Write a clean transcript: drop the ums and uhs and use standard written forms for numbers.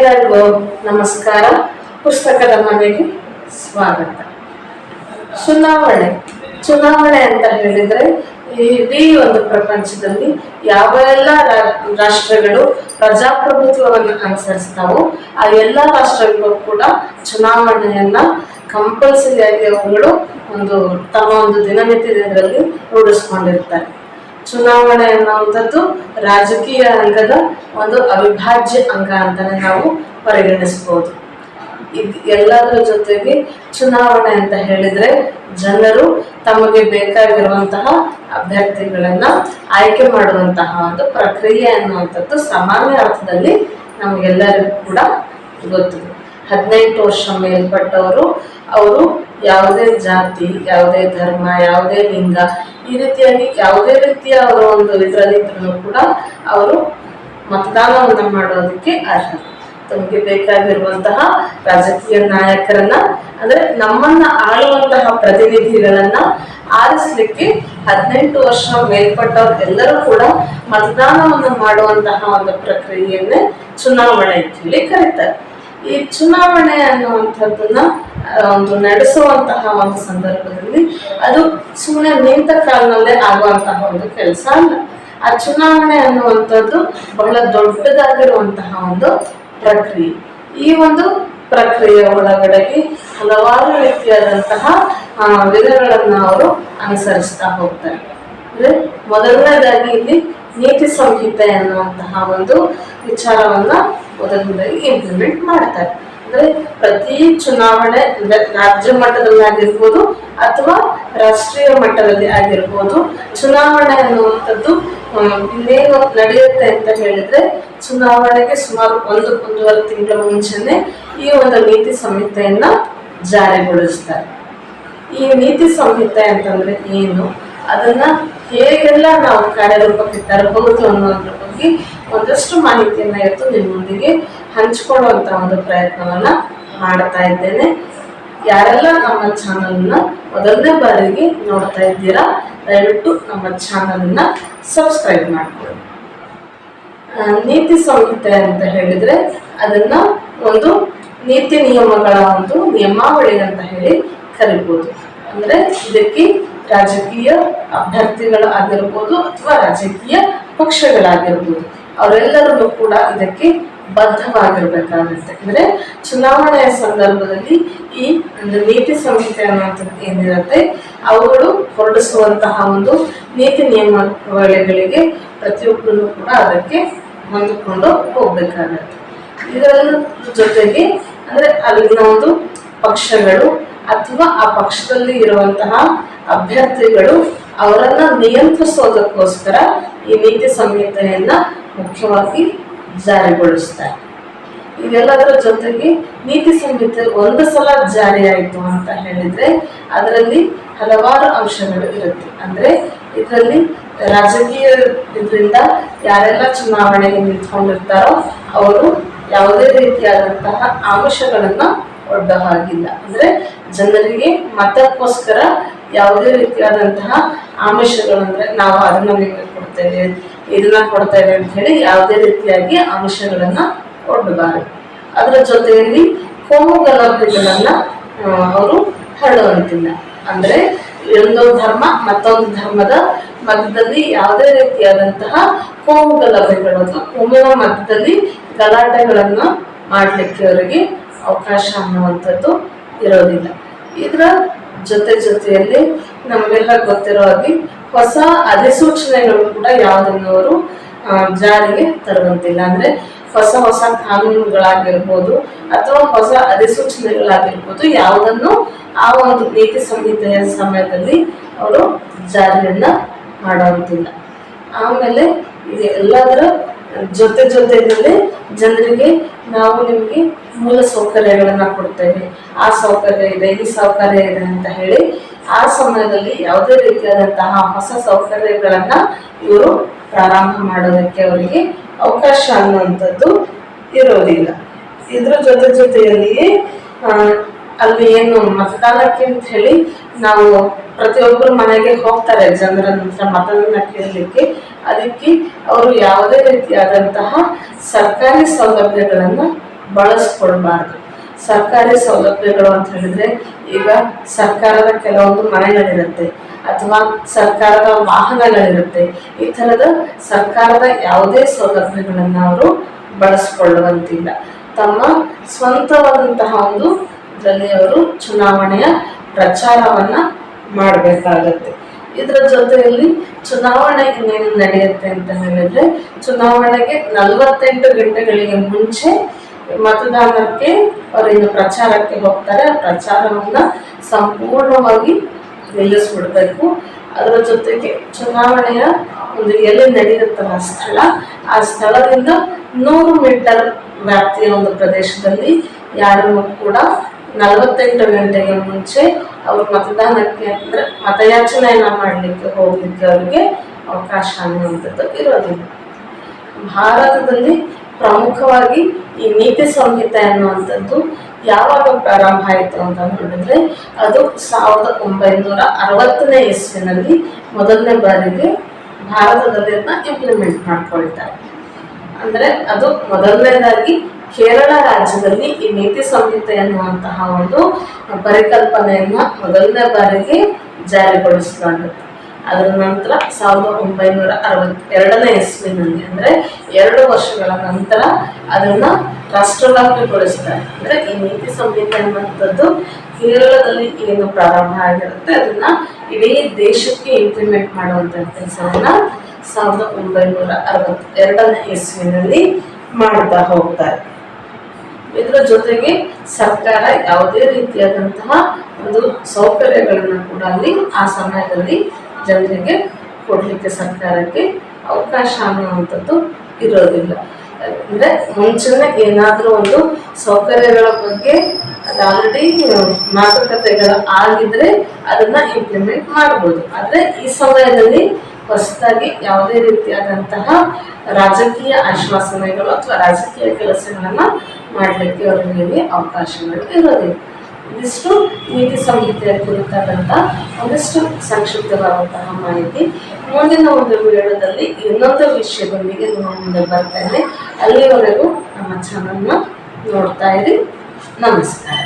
ಎಲ್ಲರಿಗೂ ನಮಸ್ಕಾರ. ಪುಸ್ತಕದ ಮನೆಗೆ ಸ್ವಾಗತ. ಚುನಾವಣೆ ಅಂತ ಹೇಳಿದ್ರೆ ಇಡೀ ಒಂದು ಪ್ರಪಂಚದಲ್ಲಿ ಯಾವ ಎಲ್ಲ ರಾಷ್ಟ್ರಗಳು ಪ್ರಜಾಪ್ರಭುತ್ವವನ್ನು ಅನುಸರಿಸ್ತಾವೋ ಆ ಎಲ್ಲ ರಾಷ್ಟ್ರಗಳು ಕೂಡ ಚುನಾವಣೆಯನ್ನ ಕಂಪಲ್ಸರಿಯಾಗಿ ಅವುಗಳು ತಮ್ಮ ದಿನನಿತ್ಯದಲ್ಲಿ ರೂಢಿಸ್ಕೊಂಡಿರ್ತಾರೆ. ಚುನಾವಣೆ ಅನ್ನುವಂಥದ್ದು ರಾಜಕೀಯ ಅಂಗದ ಒಂದು ಅವಿಭಾಜ್ಯ ಅಂಗ ಅಂತಾನೆ ನಾವು ಪರಿಗಣಿಸಬಹುದು. ಎಲ್ಲದರ ಜೊತೆಗೆ ಚುನಾವಣೆ ಅಂತ ಹೇಳಿದ್ರೆ ಜನರು ತಮಗೆ ಬೇಕಾಗಿರುವಂತಹ ಅಭ್ಯರ್ಥಿಗಳನ್ನ ಆಯ್ಕೆ ಮಾಡುವಂತಹ ಒಂದು ಪ್ರಕ್ರಿಯೆ ಅನ್ನುವಂಥದ್ದು ಸಾಮಾನ್ಯ ಅರ್ಥದಲ್ಲಿ ನಮಗೆಲ್ಲರಿಗೂ ಕೂಡ ಗೊತ್ತಿದೆ. 18 ವರ್ಷ ಮೇಲ್ಪಟ್ಟವರು ಅವರು ಯಾವುದೇ ಜಾತಿ, ಯಾವುದೇ ಧರ್ಮ, ಯಾವುದೇ ಲಿಂಗ, ಈ ರೀತಿಯಾಗಿ ಯಾವುದೇ ರೀತಿಯ ಅವರ ಇದರಲ್ಲಿದ್ರೂ ಕೂಡ ಅವರು ಮತದಾನವನ್ನು ಮಾಡೋದಕ್ಕೆ ಅರ್ಹ. ತಮಗೆ ಬೇಕಾಗಿರುವಂತಹ ರಾಜಕೀಯ ನಾಯಕರನ್ನ ಅಂದ್ರೆ ನಮ್ಮನ್ನ ಆಳುವಂತಹ ಪ್ರತಿನಿಧಿಗಳನ್ನ ಆರಿಸ್ಲಿಕ್ಕೆ 18 ವರ್ಷ ಮೇಲ್ಪಟ್ಟವ್ರೆಲ್ಲರೂ ಕೂಡ ಮತದಾನವನ್ನು ಮಾಡುವಂತಹ ಒಂದು ಪ್ರಕ್ರಿಯೆಯನ್ನೇ ಚುನಾವಣೆ ಅಂತ ಹೇಳಿ ಕರೀತಾರೆ. ಈ ಚುನಾವಣೆ ಅನ್ನುವಂಥದ್ದನ್ನ ನಡೆಸುವಂತಹ ಒಂದು ಸಂದರ್ಭದಲ್ಲಿ ಅದು ಸುಮ್ಮನೆ ನಿಂತ ಕಾಲನಲ್ಲೇ ಆಗುವಂತಹ ಒಂದು ಕೆಲಸ ಅಲ್ಲ. ಆ ಚುನಾವಣೆ ಅನ್ನುವಂಥದ್ದು ಬಹಳ ದೊಡ್ಡದಾಗಿರುವಂತಹ ಒಂದು ಪ್ರಕ್ರಿಯೆ. ಈ ಒಂದು ಪ್ರಕ್ರಿಯೆ ಒಳಗಡೆಗೆ ಹಲವಾರು ರೀತಿಯಾದಂತಹ ವಿಧಗಳನ್ನ ಅವರು ಅನುಸರಿಸ್ತಾ ಹೋಗ್ತಾರೆ. ಅಂದ್ರೆ ಮೊದಲನೇದಾಗಿ ಇಲ್ಲಿ ನೀತಿ ಸಂಹಿತೆ ಅನ್ನುವಂತಹ ಒಂದು ವಿಚಾರವನ್ನ ಮೊದಲನೇದಾಗಿ ಇಂಪ್ಲಿಮೆಂಟ್ ಮಾಡ್ತಾರೆ. ಅಂದ್ರೆ ಪ್ರತಿ ಚುನಾವಣೆ ಅಂದ್ರೆ ರಾಜ್ಯ ಮಟ್ಟದಲ್ಲಿ ಆಗಿರ್ಬೋದು ಅಥವಾ ರಾಷ್ಟ್ರೀಯ ಮಟ್ಟದಲ್ಲಿ ಆಗಿರ್ಬೋದು, ಚುನಾವಣೆ ಅನ್ನುವಂಥದ್ದು ಇನ್ನೇನು ನಡೆಯುತ್ತೆ ಅಂತ ಹೇಳಿದ್ರೆ ಚುನಾವಣೆಗೆ ಸುಮಾರು 1-1.5 ತಿಂಗಳ ಮುಂಚೆನೆ ಈ ಒಂದು ನೀತಿ ಸಂಹಿತೆಯನ್ನ ಜಾರಿಗೊಳಿಸ್ತಾರೆ. ಈ ನೀತಿ ಸಂಹಿತೆ ಅಂತಂದ್ರೆ ಏನು, ಅದನ್ನ ಹೇಗೆಲ್ಲ ನಾವು ಕಾರ್ಯರೂಪಕ್ಕೆ ತರಬಹುದು ಅನ್ನೋದ್ರ ಬಗ್ಗೆ ಒಂದಷ್ಟು ಮಾಹಿತಿಯನ್ನ ಇವತ್ತು ನಿಮ್ಮೊಂದಿಗೆ ಹಂಚಿಕೊಳ್ಳುವಂತ ಒಂದು ಪ್ರಯತ್ನವನ್ನ ಮಾಡ್ತಾ ಇದ್ದೇನೆ. ಯಾರೆಲ್ಲ ನಮ್ಮ ಚಾನಲ್ನ ಮೊದಲನೇ ಬಾರಿಗೆ ನೋಡ್ತಾ ಇದ್ದೀರಾ, ದಯವಿಟ್ಟು ನಮ್ಮ ಚಾನಲ್ನ ಸಬ್ಸ್ಕ್ರೈಬ್ ಮಾಡ್ಕೊಳ್ಳಿ. ನೀತಿ ಸಂಹಿತೆ ಅಂತ ಹೇಳಿದ್ರೆ ಅದನ್ನ ಒಂದು ನೀತಿ ನಿಯಮಗಳ ಒಂದು ನಿಯಮಾವಳಿ ಅಂತ ಹೇಳಿ ಕರಿಬಹುದು. ಅಂದ್ರೆ ಇದಕ್ಕೆ ರಾಜಕೀಯ ಅಭ್ಯರ್ಥಿಗಳು ಆಗಿರ್ಬೋದು ಅಥವಾ ರಾಜಕೀಯ ಪಕ್ಷಗಳಾಗಿರ್ಬೋದು, ಅವರೆಲ್ಲರೂ ಕೂಡ ಇದಕ್ಕೆ ಬದ್ಧವಾಗಿರ್ಬೇಕಾಗುತ್ತೆ. ಅಂದ್ರೆ ಚುನಾವಣೆಯ ಸಂದರ್ಭದಲ್ಲಿ ಈ ನೀತಿ ಸಂಹಿತೆ ಅನ್ನುವಂಥದ್ದು ಏನಿರುತ್ತೆ ಅವುಗಳು ಹೊರಡಿಸುವಂತಹ ಒಂದು ನೀತಿ ನಿಯಮಾವಳಿಗಳಿಗೆ ಪ್ರತಿಯೊಬ್ಬರು ಕೂಡ ಅದಕ್ಕೆ ಹೊಂದಿಕೊಂಡು ಹೋಗ್ಬೇಕಾಗತ್ತೆ. ಇದರ ಜೊತೆಗೆ ಅಂದ್ರೆ ಅಲ್ಲಿನ ಒಂದು ಪಕ್ಷಗಳು ಅಥವಾ ಆ ಪಕ್ಷದಲ್ಲಿ ಇರುವಂತಹ ಅಭ್ಯರ್ಥಿಗಳು ಅವರನ್ನ ನಿಯಂತ್ರಿಸೋದಕ್ಕೋಸ್ಕರ ಈ ನೀತಿ ಸಂಹಿತೆಯನ್ನ ಮುಖ್ಯವಾಗಿ ಜಾರಿಗೊಳಿಸ್ತಾರೆ. ಇದೆಲ್ಲದರ ಜೊತೆಗೆ ನೀತಿ ಸಂಹಿತೆ ಒಂದು ಸಲ ಜಾರಿ ಆಯಿತು ಅಂತ ಹೇಳಿದ್ರೆ ಅದರಲ್ಲಿ ಹಲವಾರು ಅಂಶಗಳು ಇರುತ್ತೆ. ಅಂದ್ರೆ ಇದರಲ್ಲಿ ರಾಜಕೀಯ ಇದರಿಂದ ಯಾರೆಲ್ಲ ಚುನಾವಣೆಗೆ ನಿಂತ್ಕೊಂಡಿರ್ತಾರೋ ಅವರು ಯಾವುದೇ ರೀತಿಯಾದಂತಹ ಆಮಿಷಗಳನ್ನ ಒಡ್ಡ ಹಾಗಿಲ್ಲ. ಅಂದ್ರೆ ಜನರಿಗೆ ಮತಕ್ಕೋಸ್ಕರ ಯಾವುದೇ ರೀತಿಯಾದಂತಹ ಆಮಿಷಗಳಂದ್ರೆ ನಾವು ಅದನ್ನ ನಿಮಗೆ ಕೊಡ್ತೇವೆ, ಇದನ್ನ ಕೊಡ್ತೇವೆ ಅಂತ ಹೇಳಿ ಯಾವುದೇ ರೀತಿಯಾಗಿ ಆಮಿಷಗಳನ್ನ ಒಡ್ಡಬಾರದು. ಅದರ ಜೊತೆಯಲ್ಲಿ ಕೋಮು ಗಲಭೆಗಳನ್ನ ಅವರು ಹರಡುವಂತಿಲ್ಲ. ಅಂದ್ರೆ ಒಂದು ಧರ್ಮ ಮತ್ತೊಂದು ಧರ್ಮದ ಮಧ್ಯದಲ್ಲಿ ಯಾವುದೇ ರೀತಿಯಾದಂತಹ ಕೋಮು ಗಲಭೆಗಳು ಅಥವಾ ಕೋಮಿನ ಮಧ್ಯದಲ್ಲಿ ಗಲಾಟೆಗಳನ್ನ ಮಾಡ್ಲಿಕ್ಕೆ ಅವರಿಗೆ ಅವಕಾಶ ಅನ್ನುವಂಥದ್ದು ಇರೋದಿಲ್ಲ. ಇದರ ಜೊತೆಯಲ್ಲಿ ನಮಗೆಲ್ಲ ಗೊತ್ತಿರೋ ಹಾಗೆ ಹೊಸ ಅಧಿಸೂಚನೆಗಳು ಕೂಡ ಯಾವುದನ್ನು ಅವರು ಜಾರಿಗೆ ತರುವಂತಿಲ್ಲ. ಅಂದ್ರೆ ಹೊಸ ಕಾನೂನುಗಳಾಗಿರ್ಬೋದು ಅಥವಾ ಹೊಸ ಅಧಿಸೂಚನೆಗಳಾಗಿರ್ಬೋದು ಯಾವುದನ್ನು ಆ ಒಂದು ನೀತಿ ಸಂಹಿತೆಯ ಸಮಯದಲ್ಲಿ ಅವರು ಜಾರಿಯನ್ನ ಮಾಡುವಂತಿಲ್ಲ. ಆಮೇಲೆ ಇದು ಎಲ್ಲದರ ಜೊತೆಯಲ್ಲಿ ಜನರಿಗೆ ನಾವು ನಿಮ್ಗೆ ಮೂಲ ಸೌಕರ್ಯಗಳನ್ನ ಕೊಡ್ತೇವೆ, ಆ ಸೌಕರ್ಯ ಇದೆ, ಈ ಸೌಕರ್ಯ ಇದೆ ಅಂತ ಹೇಳಿ ಆ ಸಮಯದಲ್ಲಿ ಯಾವುದೇ ರೀತಿಯಾದಂತಹ ಹೊಸ ಸೌಕರ್ಯಗಳನ್ನ ಇವರು ಪ್ರಾರಂಭ ಮಾಡೋದಕ್ಕೆ ಅವರಿಗೆ ಅವಕಾಶ ಅನ್ನುವಂಥದ್ದು ಇರೋದಿಲ್ಲ. ಇದ್ರ ಜೊತೆಯಲ್ಲಿಯೇ ಅಲ್ಲಿ ಏನು ಮತದಾನಕ್ಕೆ ಅಂತ ಹೇಳಿ ನಾವು ಪ್ರತಿಯೊಬ್ಬರು ಮನೆಗೆ ಹೋಗ್ತಾರೆ ಜನರ ನಂತರ ಮತದಾನ ಕೇಳಲಿಕ್ಕೆ. ಅದಕ್ಕೆ ಅವರು ಯಾವುದೇ ರೀತಿಯಾದಂತಹ ಸರ್ಕಾರಿ ಸೌಲಭ್ಯಗಳನ್ನ ಬಳಸ್ಕೊಳ್ಬಾರ್ದು. ಸರ್ಕಾರಿ ಸೌಲಭ್ಯಗಳು ಅಂತ ಹೇಳಿದ್ರೆ ಈಗ ಸರ್ಕಾರದ ಕೆಲವೊಂದು ಮನೆಗಳಿರುತ್ತೆ ಅಥವಾ ಸರ್ಕಾರದ ವಾಹನಗಳಿರುತ್ತೆ. ಈ ಥರದ ಸರ್ಕಾರದ ಯಾವುದೇ ಸೌಲಭ್ಯಗಳನ್ನ ಅವರು ಬಳಸ್ಕೊಳ್ಳುವಂತಿಲ್ಲ. ತಮ್ಮ ಸ್ವಂತವಾದಂತಹ ಒಂದು ಇದರಲ್ಲಿ ಅವರು ಚುನಾವಣೆಯ ಪ್ರಚಾರವನ್ನ ಮಾಡಬೇಕಾಗತ್ತೆ. ಇದರ ಜೊತೆಯಲ್ಲಿ ಚುನಾವಣೆ ಇನ್ನೇನು ನಡೆಯುತ್ತೆ ಅಂತ ಹೇಳಿದ್ರೆ, ಚುನಾವಣೆಗೆ 48 ಗಂಟೆಗಳಿಗೆ ಮುಂಚೆ ಮತದಾನಕ್ಕೆ ಅವರೇನು ಪ್ರಚಾರಕ್ಕೆ ಹೋಗ್ತಾರೆ, ಆ ಪ್ರಚಾರವನ್ನ ಸಂಪೂರ್ಣವಾಗಿ ನಿಲ್ಲಿಸ್ಬಿಡ್ಬೇಕು. ಅದರ ಜೊತೆಗೆ ಚುನಾವಣೆಯ ಒಂದು ಎಲ್ಲಿ ನಡೆಯುತ್ತಲ್ಲ ಸ್ಥಳ, ಆ ಸ್ಥಳದಿಂದ 100 ಮೀಟರ್ ವ್ಯಾಪ್ತಿಯ ಒಂದು ಪ್ರದೇಶದಲ್ಲಿ ಯಾರನ್ನು ಕೂಡ 48 ಗಂಟೆಗೆ ಮುಂಚೆ ಅವರು ಮತದಾನಕ್ಕೆ ಅಂದ್ರೆ ಮತಯಾಚನೆಯನ್ನ ಮಾಡಲಿಕ್ಕೆ ಹೋಗ್ಲಿಕ್ಕೆ ಅವರಿಗೆ ಅವಕಾಶ ಅನ್ನುವಂಥದ್ದು ಇರೋದಿಲ್ಲ. ಭಾರತದಲ್ಲಿ ಪ್ರಮುಖವಾಗಿ ಈ ನೀತಿ ಸಂಹಿತೆ ಅನ್ನುವಂಥದ್ದು ಯಾವಾಗ ಪ್ರಾರಂಭ ಆಯಿತು ಅಂತ ನೋಡಿದ್ರೆ, ಅದು 1960ನೇ ಇಸ್ವಿನಲ್ಲಿ ಮೊದಲನೇ ಬಾರಿಗೆ ಭಾರತದಲ್ಲಿ ಅದನ್ನ ಇಂಪ್ಲಿಮೆಂಟ್ ಮಾಡ್ಕೊಳ್ತಾರೆ. ಅಂದ್ರೆ ಅದು ಮೊದಲನೇದಾಗಿ ಕೇರಳ ರಾಜ್ಯದಲ್ಲಿ ಈ ನೀತಿ ಸಂಹಿತೆ ಎನ್ನುವಂತಹ ಒಂದು ಪರಿಕಲ್ಪನೆಯನ್ನ ಮೊದಲನೇ ಬಾರಿಗೆ ಜಾರಿಗೊಳಿಸಲಾಗುತ್ತೆ. ಅದರ ನಂತರ 1962ನೇ ಇಸ್ವಿನಲ್ಲಿ ಅಂದ್ರೆ 2 ವರ್ಷಗಳ ನಂತರ ಅದನ್ನ ರಾಷ್ಟ್ರವ್ಯಾಪಿಗೊಳಿಸ್ತಾರೆ. ಅಂದ್ರೆ ಈ ನೀತಿ ಸಂಹಿತೆ ಅನ್ನುವಂಥದ್ದು ಕೇರಳದಲ್ಲಿ ಏನು ಪ್ರಾರಂಭ ಆಗಿರುತ್ತೆ ಅದನ್ನ ಇಡೀ ದೇಶಕ್ಕೆ ಇಂಪ್ಲಿಮೆಂಟ್ ಮಾಡುವಂತ ಕೆಲಸವನ್ನ 1962ನೇ ಇಸ್ವಿನಲ್ಲಿ ಮಾಡ್ತಾ ಹೋಗ್ತಾರೆ. ಇದರ ಜೊತೆಗೆ ಸರ್ಕಾರ ಯಾವುದೇ ರೀತಿಯಾದಂತಹ ಒಂದು ಸೌಕರ್ಯಗಳನ್ನು ಕೂಡ ಅಲ್ಲಿ ಆ ಸಮಯದಲ್ಲಿ ಜನರಿಗೆ ಕೊಡ್ಲಿಕ್ಕೆ ಸರ್ಕಾರಕ್ಕೆ ಅವಕಾಶ ಅನ್ನುವಂಥದ್ದು ಇರೋದಿಲ್ಲ. ಅಂದ್ರೆ ಮುಂಚೆನೆ ಏನಾದ್ರೂ ಒಂದು ಸೌಕರ್ಯಗಳ ಬಗ್ಗೆ ಅದು ಆಲ್ರೆಡಿ ಮಾತುಕತೆಗಳು ಆಗಿದ್ರೆ ಅದನ್ನ ಇಂಪ್ಲಿಮೆಂಟ್ ಮಾಡ್ಬೋದು. ಆದ್ರೆ ಈ ಸಮಯದಲ್ಲಿ ಹೊಸದಾಗಿ ಯಾವುದೇ ರೀತಿಯಾದಂತಹ ರಾಜಕೀಯ ಆಶ್ವಾಸನೆಗಳು ಅಥವಾ ರಾಜಕೀಯ ಕೆಲಸಗಳನ್ನ ಮಾಡಲಿಕ್ಕೆ ಅವರಿಗೆ ಅವಕಾಶಗಳು ಇರೋದಿಲ್ಲ. ಇದಿಷ್ಟು ನೀತಿ ಸಂಹಿತೆಯ ಕುರಿತಾದಂತಹ ಒಂದಿಷ್ಟು ಸಂಕ್ಷಿಪ್ತವಾದಂತಹ ಮಾಹಿತಿ. ಮುಂದಿನ ಒಂದು ವಿಡಿಯೋದಲ್ಲಿ ಇನ್ನೊಂದು ವಿಷಯದೊಂದಿಗೆ ನಿಮ್ಮ ಮುಂದೆ ಬರ್ತೇನೆ. ಅಲ್ಲಿವರೆಗೂ ನಮ್ಮ ಚಾನಲ್ನ ನೋಡ್ತಾ ಇರಿ. ನಮಸ್ಕಾರ.